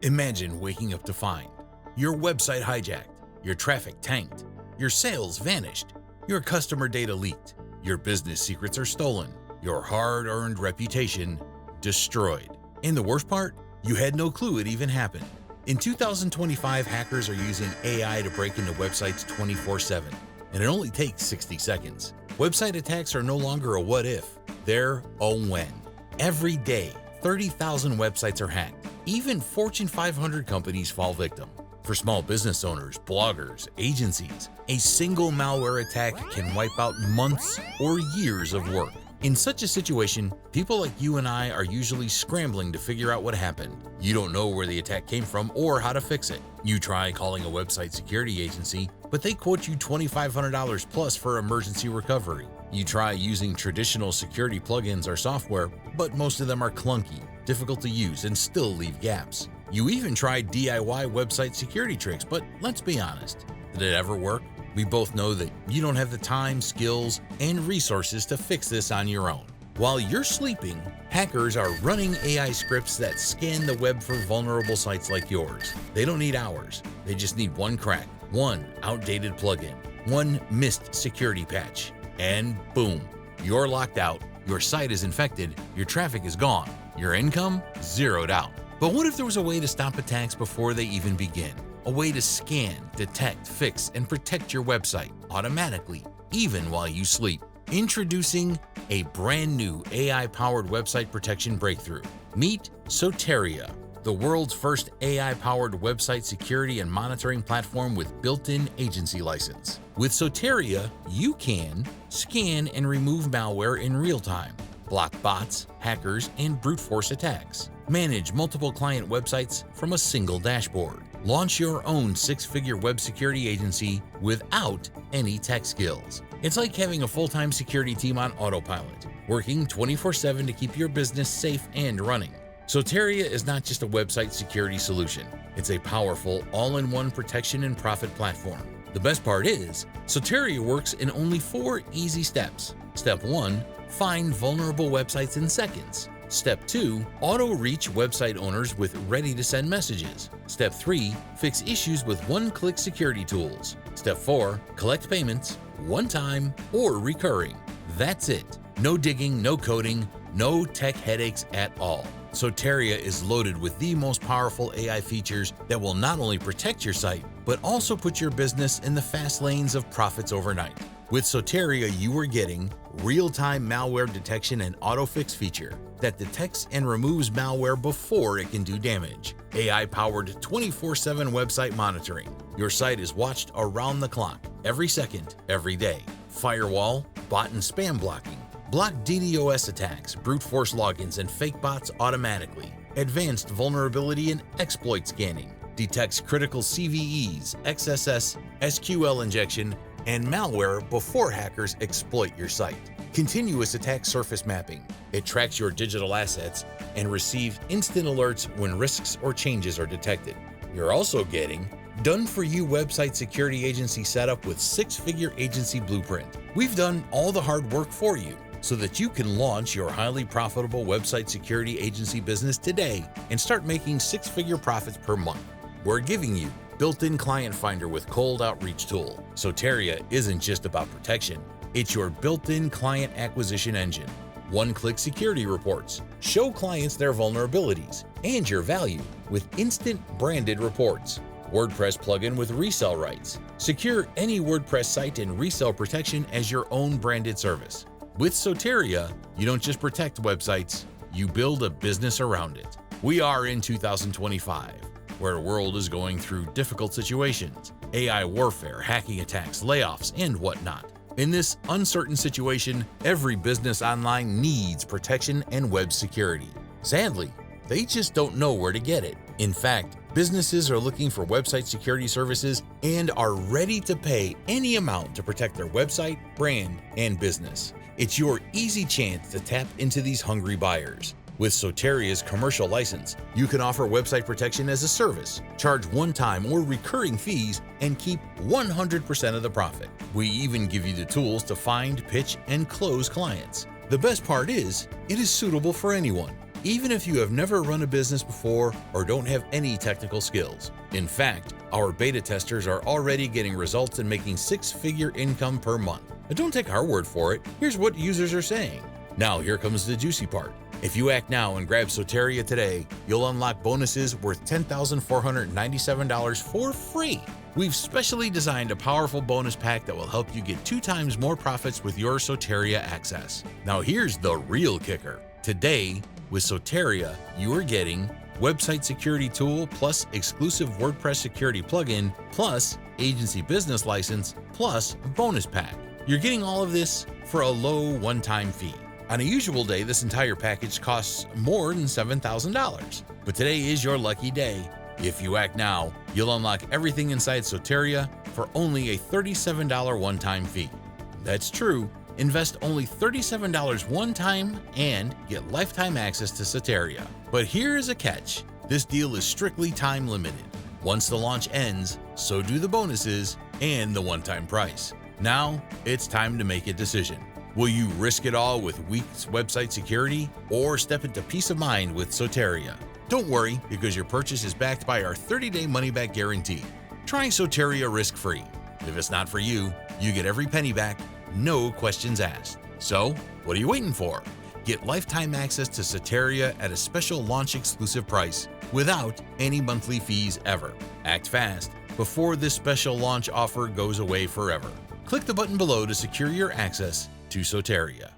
Imagine waking up to find your website hijacked, your traffic tanked, your sales vanished, your customer data leaked, your business secrets are stolen, your hard-earned reputation destroyed. And the worst part? You had no clue it even happened. In 2025, hackers are using AI to break into websites 24/7, and it only takes 60 seconds. Website attacks are no longer a what if, they're a when. Every day, 30,000 websites are hacked. Even Fortune 500 companies fall victim. For small business owners, bloggers, agencies, a single malware attack can wipe out months or years of work. In such a situation, people like you and I are usually scrambling to figure out what happened. You don't know where the attack came from or how to fix it. You try calling a website security agency, but they quote you $2,500 plus for emergency recovery. You try using traditional security plugins or software, but most of them are clunky, difficult to use, and still leave gaps. You even tried DIY website security tricks, but let's be honest, did it ever work? We both know that you don't have the time, skills, and resources to fix this on your own. While you're sleeping, hackers are running AI scripts that scan the web for vulnerable sites like yours. They don't need hours. They just need one crack, one outdated plugin, one missed security patch, and boom, you're locked out, your site is infected, your traffic is gone, your income zeroed out. But what if there was a way to stop attacks before they even begin? A way to scan, detect, fix, and protect your website automatically, even while you sleep. Introducing a brand new AI-powered website protection breakthrough. Meet Soteria, the world's first AI-powered website security and monitoring platform with built-in agency license. With Soteria, you can scan and remove malware in real time, block bots, hackers, and brute force attacks, manage multiple client websites from a single dashboard, launch your own six-figure web security agency without any tech skills. It's like having a full-time security team on autopilot, working 24/7 to keep your business safe and running. Soteria is not just a website security solution. It's a powerful, all-in-one protection and profit platform. The best part is, Soteria works in only 4 easy steps. Step 1, find vulnerable websites in seconds. Step 2, auto-reach website owners with ready-to-send messages. Step 3, fix issues with one-click security tools. Step 4, collect payments, one-time or recurring. That's it. No digging, no coding, no tech headaches at all. Soteria is loaded with the most powerful AI features that will not only protect your site, but also put your business in the fast lanes of profits overnight. With Soteria, you are getting real-time malware detection and auto-fix feature that detects and removes malware before it can do damage. AI-powered 24/7 website monitoring. Your site is watched around the clock, every second, every day. Firewall, bot and spam blocking. Block DDoS attacks, brute force logins, and fake bots automatically. Advanced vulnerability and exploit scanning. Detects critical CVEs, XSS, SQL injection, and malware before hackers exploit your site. Continuous attack surface mapping. It tracks your digital assets and receives instant alerts when risks or changes are detected. You're also getting done-for-you website security agency setup with six-figure agency blueprint. We've done all the hard work for you so that you can launch your highly profitable website security agency business today and start making six-figure profits per month. We're giving you built-in client finder with cold outreach tool. Soteria isn't just about protection, it's your built-in client acquisition engine. One-click security reports show clients their vulnerabilities and your value with instant branded reports. WordPress plugin with resell rights. Secure any WordPress site and resell protection as your own branded service. With Soteria, you don't just protect websites, you build a business around it. We are in 2025, where the world is going through difficult situations, AI warfare, hacking attacks, layoffs, and whatnot. In this uncertain situation, every business online needs protection and web security. Sadly, they just don't know where to get it. In fact, businesses are looking for website security services and are ready to pay any amount to protect their website, brand, and business. It's your easy chance to tap into these hungry buyers. With Soteria's commercial license, you can offer website protection as a service, charge one-time or recurring fees, and keep 100% of the profit. We even give you the tools to find, pitch, and close clients. The best part is, it is suitable for anyone. even if you have never run a business before or don't have any technical skills. In fact, our beta testers are already getting results and making six-figure income per month. But don't take our word for it. Here's what users are saying. Now here comes the juicy part. If you act now and grab Soteria today, you'll unlock bonuses worth $10,497 for free. We've specially designed a powerful bonus pack that will help you get 2 times more profits with your Soteria access. Now here's the real kicker. Today, with Soteria, you are getting website security tool plus exclusive WordPress security plugin plus agency business license plus bonus pack. You're getting all of this for a low one-time fee. On a usual day, this entire package costs more than $7,000. But today is your lucky day. If you act now, you'll unlock everything inside Soteria for only a $37 one-time fee. That's true. Invest only $37 one time and get lifetime access to Soteria. But here is a catch. This deal is strictly time limited. Once the launch ends, so do the bonuses and the one-time price. Now, it's time to make a decision. Will you risk it all with weak website security or step into peace of mind with Soteria? Don't worry, because your purchase is backed by our 30-day money-back guarantee. Try Soteria risk-free. If it's not for you, you get every penny back, no questions asked. So, what are you waiting for? Get lifetime access to Soteria at a special launch exclusive price without any monthly fees ever. Act fast before this special launch offer goes away forever. Click the button below to secure your access to Soteria.